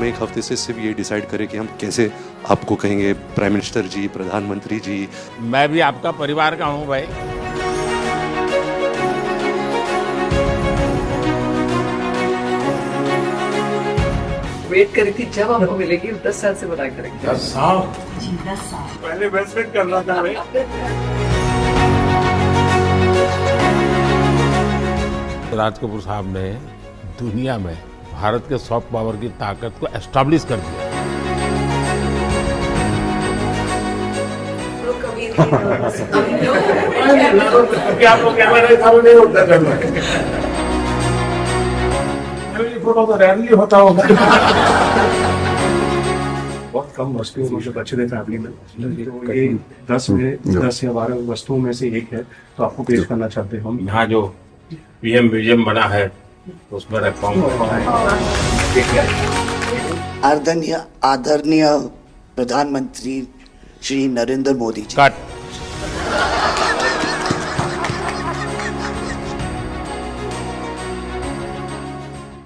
हम एक हफ्ते से सिर्फ ये डिसाइड करें कि हम कैसे आपको कहेंगे प्राइम मिनिस्टर जी, प्रधानमंत्री जी। मैं भी आपका परिवार का हूं भाई। वेट करी थी जब आपको मिलेगी 10 साल से बना करेंगे। 10 साल जी 10 साल पहले वेलसेट करना था भाई। राज कपूर साहब ने दुनिया में भारत के सॉफ्ट पावर की ताकत को एस्टैब्लिश कर दिया। फोटो तो रैरली होता होगा। बहुत कम वस्तुओं में जो बचे थे फैमिली में, तो ये 10 या 12 वस्तुओं में से एक है, तो आपको पेश करना चाहते हैं हम। यहाँ जो पीएम म्यूजियम बना है उसमें रखवाऊंगा। आदरणीय प्रधानमंत्री श्री नरेंद्र मोदी जी। कट।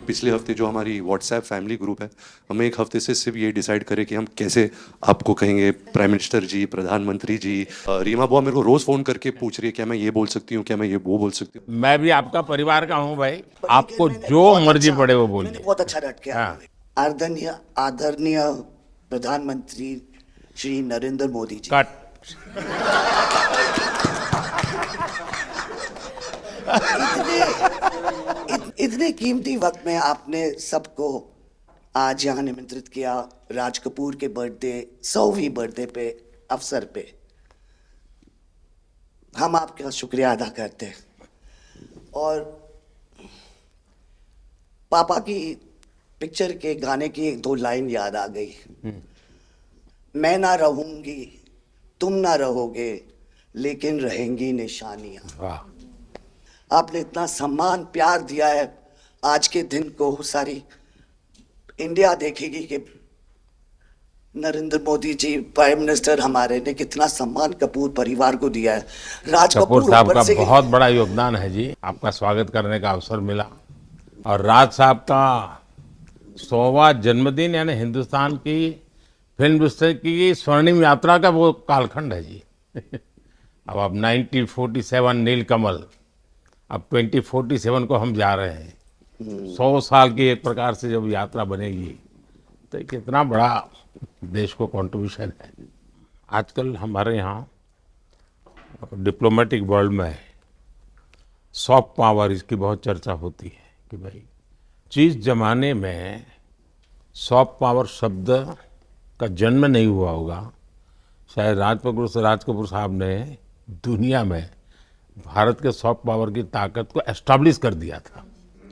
पिछले हफ्ते जो हमारी व्हाट्सएप फैमिली ग्रुप है, हम एक हफ्ते से सिर्फ ये डिसाइड करें कि हम कैसे आपको कहेंगे प्राइम मिनिस्टर जी, प्रधानमंत्री जी। रीमा बुआ मेरे को रोज फोन करके पूछ रही है क्या मैं ये बोल सकती हूँ, क्या मैं ये वो बोल सकती हूँ। मैं भी आपका परिवार का हूं भाई, आपको जो मर्जी पड़े वो बोलिए। बहुत अच्छा रट के हाँ। आदरणीय प्रधानमंत्री श्री नरेंद्र मोदी जी। कट। इतने कीमती वक्त में आपने सबको आज यहाँ निमंत्रित किया राज कपूर के बर्थडे 100वीं बर्थडे पे अवसर पे। हम आपका शुक्रिया अदा करते हैं। और पापा की पिक्चर के गाने की 1-2 लाइन याद आ गई। मैं ना रहूंगी, तुम ना रहोगे, लेकिन रहेंगी निशानियां। वाह। आपने इतना सम्मान प्यार दिया है, आज के दिन को सारी इंडिया देखेगी कि नरेंद्र मोदी जी प्राइम मिनिस्टर हमारे ने कितना सम्मान कपूर परिवार को दिया है। राज कपूर साहब ऊपर का से बहुत बड़ा योगदान है जी। आपका स्वागत करने का अवसर मिला और राज साहब का 100वां जन्मदिन यानी हिंदुस्तान की फिल्म इंडस्ट्री की स्वर्णिम यात्रा का वो कालखंड है जी। अब 1947 नीलकमल, अब 2047 को हम जा रहे हैं। 100 साल की एक प्रकार से जब यात्रा बनेगी तो कितना बड़ा देश को कंट्रीब्यूशन है। आजकल हमारे यहाँ डिप्लोमेटिक वर्ल्ड में सॉफ्ट पावर इसकी बहुत चर्चा होती है कि भाई जिस जमाने में सॉफ्ट पावर शब्द का जन्म नहीं हुआ होगा, शायद राज कपूर साहब ने दुनिया में भारत के सॉफ्ट पावर की ताकत को एस्टैब्लिश कर दिया था।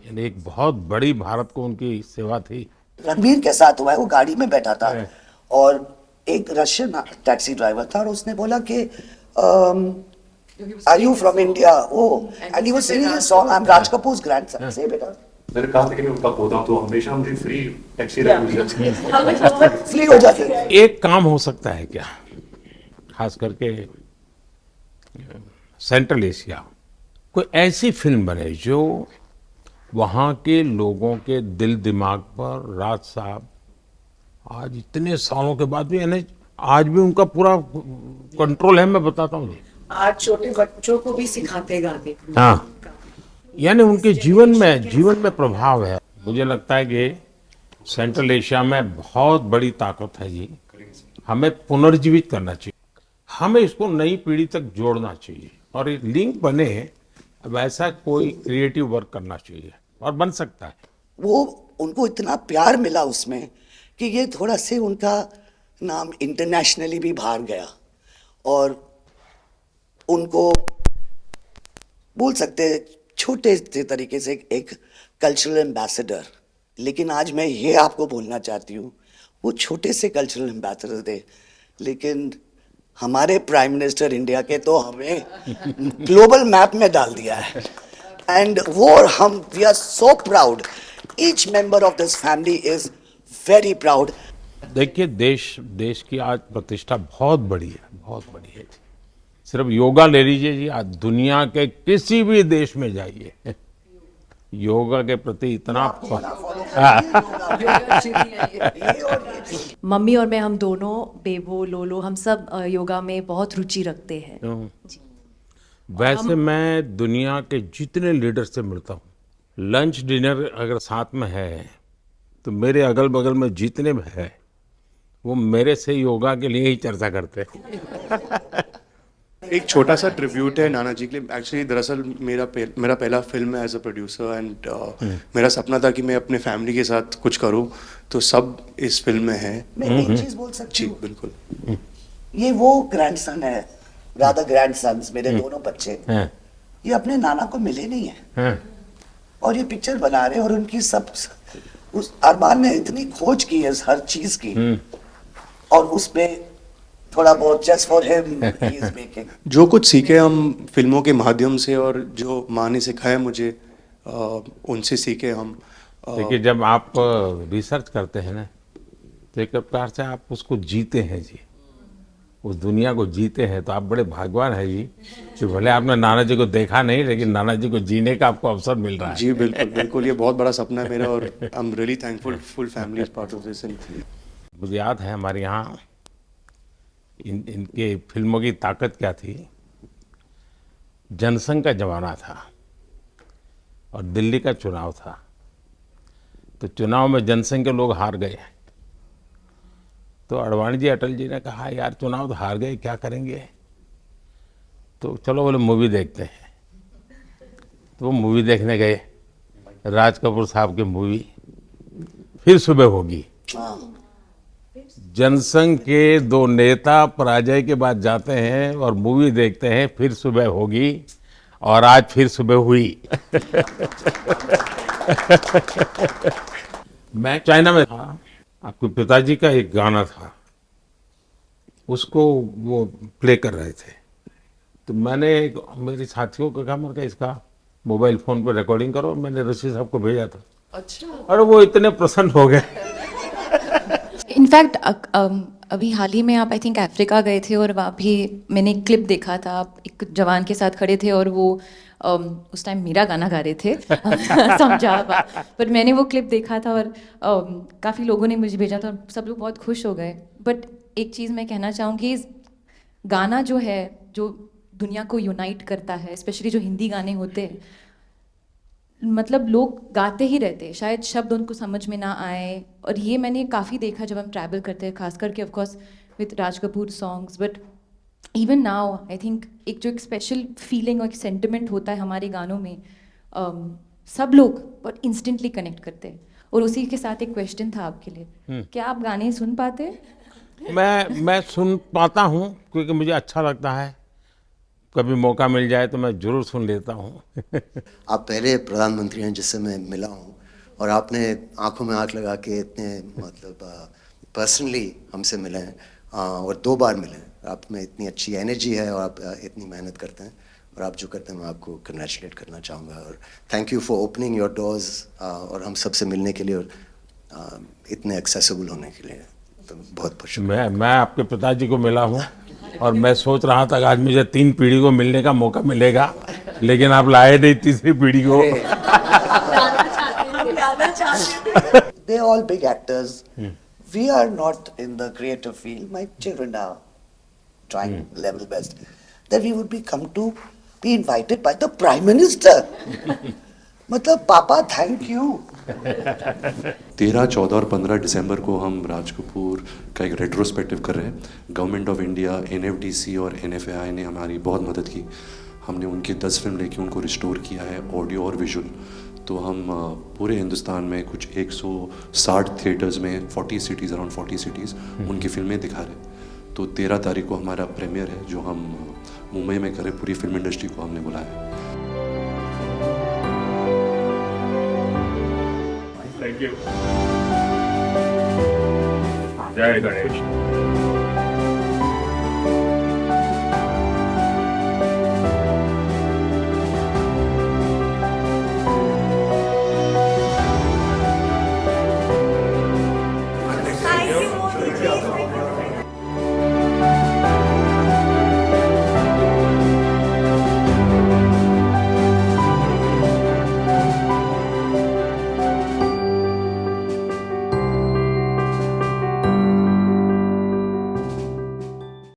यानी एक बहुत बड़ी भारत को उनकी सेवा थी। रणबीर के साथ हुआ है, वो गाड़ी में बैठा था और एक रशियन टैक्सी ड्राइवर था और उसने बोला कि are you from India? And he was singing a song, I am Raj Kapoor's grandson. से बेटा मैंने कहा था कि मैं उनका पोता हूं, तो हमेशा मुझे फ्री टैक्सी फ्री हो जाती है। एक काम हो सकता है क्या, खास करके सेंट्रल एशिया, कोई ऐसी फिल्म बने जो वहाँ के लोगों के दिल दिमाग पर राज साहब आज इतने सालों के बाद भी, यानी आज भी उनका पूरा कंट्रोल है। मैं बताता हूँ जी, आज छोटे बच्चों को भी सिखाते गाते। हाँ, यानी उनके जीवन में प्रभाव है। मुझे लगता है कि सेंट्रल एशिया में बहुत बड़ी ताकत है जी। हमें पुनर्जीवित करना चाहिए, हमें इसको नई पीढ़ी तक जोड़ना चाहिए और एक लिंक बने, वैसा कोई क्रिएटिव वर्क करना चाहिए और बन सकता है। वो उनको इतना प्यार मिला उसमें कि ये थोड़ा से उनका नाम इंटरनेशनली भी बाहर गया और उनको बोल सकते हैं छोटे से तरीके से एक कल्चरल एम्बेसडर। लेकिन आज मैं ये आपको बोलना चाहती हूँ, वो छोटे से कल्चरल एम्बेसडर थे, लेकिन हमारे प्राइम मिनिस्टर इंडिया के तो हमें ग्लोबल मैप में डाल दिया है। एंड वो हम we are so proud, each member of this family is very proud. देखिए देश की आज प्रतिष्ठा बहुत बड़ी है। सिर्फ योगा ले लीजिए जी, आज दुनिया के किसी भी देश में जाइए, योगा के प्रति इतना योगा सीधी है ये। ये और ये मम्मी और मैं हम दोनों बेबो लोलो हम सब योगा में बहुत रुचि रखते हैं। वैसे मैं दुनिया के जितने लीडर से मिलता हूँ, लंच डिनर अगर साथ में है तो मेरे अगल बगल में जितने भी है वो मेरे से योगा के लिए ही चर्चा करते हैं। एक छोटा सा ट्रिब्यूट है नाना जी के लिए। एक्चुअली दरअसल मेरा पहला फिल्म है एज अ प्रोड्यूसर एंड मेरा सपना था कि मैं अपने फैमिली के साथ कुछ करूं, तो सब इस फिल्म में है। मैं एक चीज बोल सकती जी हूँ, बिल्कुल। ये वो ग्रैंडसन है, राधा ग्रैंडसन्स मेरे दोनों बच्चे, हैं, ये अपने नाना को मिले नहीं है हैं। और ये पिक्चर बना रहे हैं और उनकी सब उस अरमान ने इतनी खोज की है हर चीज की और उसमें थोड़ा बहुत just for him he is making. जो कुछ सीखे हम फिल्मों के माध्यम से और जो माँ ने सिखाया मुझे उनसे सीखे हम। देखिए जब आप रिसर्च करते हैं ना तो एक प्रकार से आप उसको जीते हैं जी, उस दुनिया को जीते हैं, तो आप बड़े भाग्यवान हैं जी कि भले आपने नाना जी को देखा नहीं लेकिन नाना जी को जीने का आपको अवसर मिल रहा है। जी बिल्कुल बिल्कुल, ये बहुत बड़ा सपना है मेरा और I am really thankful, full family is part of this. मुझे याद है हमारे यहाँ इनके फिल्मों की ताकत क्या थी। जनसंघ का जमाना था और दिल्ली का चुनाव था, तो चुनाव में जनसंघ के लोग हार गए, तो अडवाणी जी अटल जी ने कहा यार चुनाव तो हार गए, क्या करेंगे, तो चलो बोले मूवी देखते हैं। तो वो मूवी देखने गए, राज कपूर साहब की मूवी फिर सुबह होगी। जनसंघ के दो नेता पराजय के बाद जाते हैं और मूवी देखते हैं फिर सुबह होगी, और आज फिर सुबह हुई। मैं चाइना में था, आपके पिताजी का एक गाना था, उसको वो प्ले कर रहे थे, तो मैंने मेरे साथियों को कहा, मैंने इसका मोबाइल फोन पर रिकॉर्डिंग करो, मैंने ऋषि साहब को भेजा था। अच्छा, और वो इतने प्रसन्न हो गए। इनफैक्ट अभी हाल ही में आप आई थिंक अफ्रीका गए थे और वहाँ भी मैंने एक क्लिप देखा था, आप एक जवान के साथ खड़े थे और वो उस टाइम मेरा गाना गा रहे थे। समझा, पर मैंने वो क्लिप देखा था और काफ़ी लोगों ने मुझे भेजा था और सब लोग बहुत खुश हो गए। बट एक चीज़ मैं कहना चाहूँगी, गाना जो है जो दुनिया को यूनाइट करता है, स्पेशली जो हिंदी गाने होते हैं, मतलब लोग गाते ही रहते हैं, शायद शब्द उनको समझ में ना आए। और ये मैंने काफ़ी देखा जब हम ट्रैवल करते हैं, खास करके of course with Raj Kapoor songs, but even now I think एक जो एक स्पेशल फीलिंग और एक सेंटिमेंट होता है हमारे गानों में, सब लोग बहुत इंस्टेंटली कनेक्ट करते हैं। और उसी के साथ एक क्वेश्चन था आपके लिए, क्या आप गाने सुन पाते हैं? मैं सुन पाता हूँ क्योंकि मुझे अच्छा लगता है, कभी मौका मिल जाए तो मैं जरूर सुन लेता हूँ। आप पहले प्रधानमंत्री हैं जिससे मैं मिला हूँ और आपने आंखों में आंख लगा के इतने मतलब पर्सनली हमसे मिले हैं और 2 बार मिले हैं। आप में इतनी अच्छी एनर्जी है और आप इतनी मेहनत करते हैं और आप जो करते हैं मैं आपको कंग्रेचुलेट करना चाहूँगा और thank you for opening your doors और हम सबसे मिलने के लिए और इतने एक्सेसिबल होने के लिए, तो बहुत खुश हूँ। मैं आपके पिताजी को मिला हूँ और मैं सोच रहा था कि आज मुझे 3 पीढ़ी को मिलने का मौका मिलेगा, लेकिन आप लाए नहीं तीसरी पीढ़ी को। They're all big actors. We are not in the creative field. My children are trying level best. That we would be invited by the Prime Minister. मतलब पापा थैंक यू। 13, 14 और 15 दिसंबर को हम राज कपूर का एक रेट्रोस्पेक्टिव कर रहे हैं। गवर्नमेंट ऑफ इंडिया, NFDC और NFAI ने हमारी बहुत मदद की। हमने उनकी 10 फिल्म लेके उनको रिस्टोर किया है, ऑडियो और विजुअल। तो हम पूरे हिंदुस्तान में कुछ 160 थिएटर्स में 40 सिटीज़, अराउंड 40 सिटीज़ उनकी फिल्में दिखा रहे हैं। तो 13 तारीख को हमारा प्रीमियर है जो हम मुंबई में करें। पूरी फिल्म इंडस्ट्री को हमने बुलाया है। Thank you. जय गणेश।